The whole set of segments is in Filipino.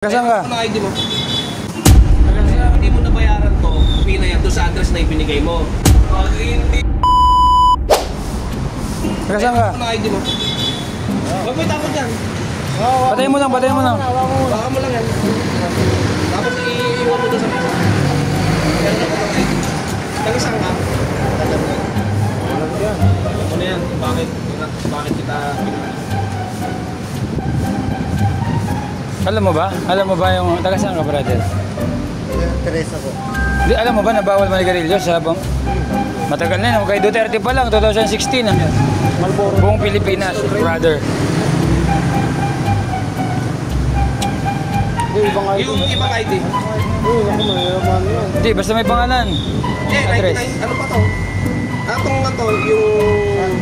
Kasama ka? Ano ID mo? Hindi mo nabayaran to, pina yan doon sa address na ibinigay mo. Pag hindi... Kasama ka? Ano ID mo? Huwag mo itakot yan. Patayin mo lang, patayin mo lang. Baka mo lang yan. Tapos iiwan mo doon sa mesa. Yan na ako ng ID. Tagasang ka? Ano na yan? Bakit kita pinag... Alam mo ba? Alam mo ba yung... Taga saan ka, brother? Teresa po. Di, alam mo ba na bawal manigarilyo sa habang... Matagal na yun. Kay Duterte pa lang, 2016. Buong Pilipinas, brother. Yung ibang ID? Hindi, basta may pangalan. Address. Ano pa to? Atong nga to, yung...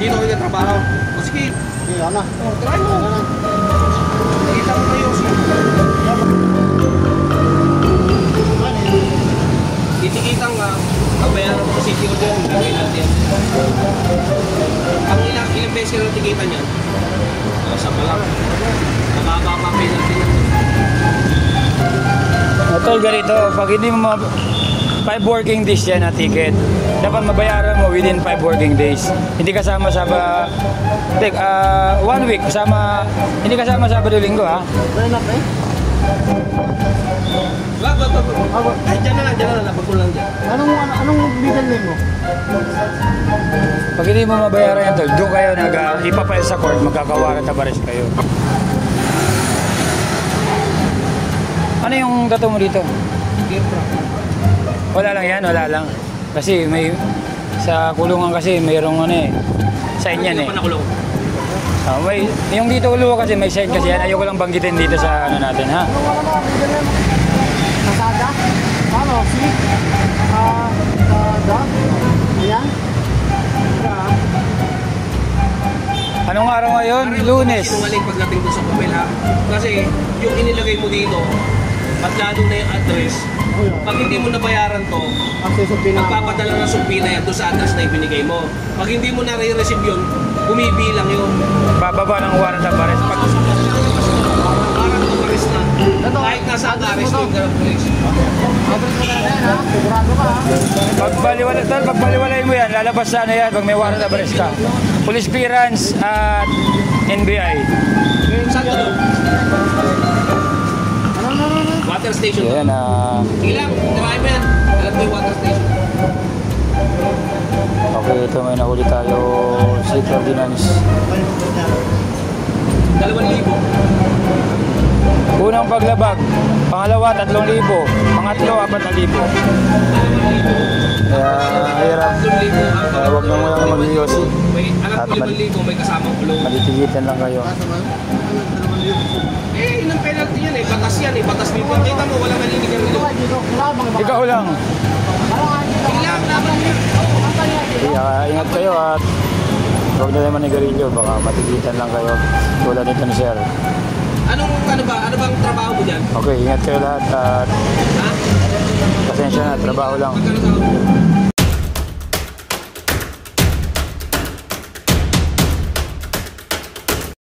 Dito kayo trabaho. O sige. Ano? Try mo. Kita mo na yung... Titikitang nga, kabayaran mo sa city o dyan, gagawin natin. Ang ilang beses ka ng tikita niyan, sa palang, nakababa-pay natin yan. Tol, ganito, pag hindi mo 5 working days yan na ticket, dapat mabayaran mo within 5 working days. Hindi kasama sa 1 week, kasama, hindi kasama Sabado Linggo, ha? Wag. Ay, dyan na lang, pagkulang dyan. Anong legal name mo? Pag hindi mo mabayaran yan, tol, doon kayo ipapile sa court, magkakawaran na baris kayo. Ano yung tattoo mo dito? Wala lang yan, wala lang. Kasi may, sa kulungan kasi mayroong sign yan eh. May, yung dito ulo kasi may sign kasi yan. Ayoko lang banggitin dito sa natin, ha? Kasada? Ano? Si? Kasada? Ayan? Anong araw ngayon? Lunes. Sinungaling pagdating doon sa papel, ha? Kasi yung inilagay mo dito, at lalo na yung address, pag hindi mo nabayaran to, magpapadala ng sumpina yan doon sa address na ibinigay mo. Pag hindi mo nare-receive yun, bumibilang yun. Bababa ng warrant of arrest. Warrant of arrest na. Kahit nasa arrest yung police. Pagbaliwalay mo yan, lalabas sana yan pag may warrant of arrest ka. Police clearance at NBI. Saan to? Water station. Yan, Ilang, tirahin mo yan. Alam mo yung water station. okay, ito may nahuli tayo. City Ordinance. 2,000. Unang paglabag, pangalawa 3,000, pangatlo 4,000. Kaya hirap. Huwag na muna mag-iyosi. Alam ko 5,000, may kasamang kulong. Malitigitan lang kayo. Inang penalty yan eh. Batas yan eh. Batas dito. Kita mo, walang maliligang nilo. Ikaw lang. Ilang naman yun. Ingat kayo at huwag na naman manigarilyo. Baka matigitan lang kayo. Tulad nito ni Sir. Ano bang trabaho mo dyan? Okay, ingat kayo lahat at Ha? pasensya na, trabaho lang. Magkano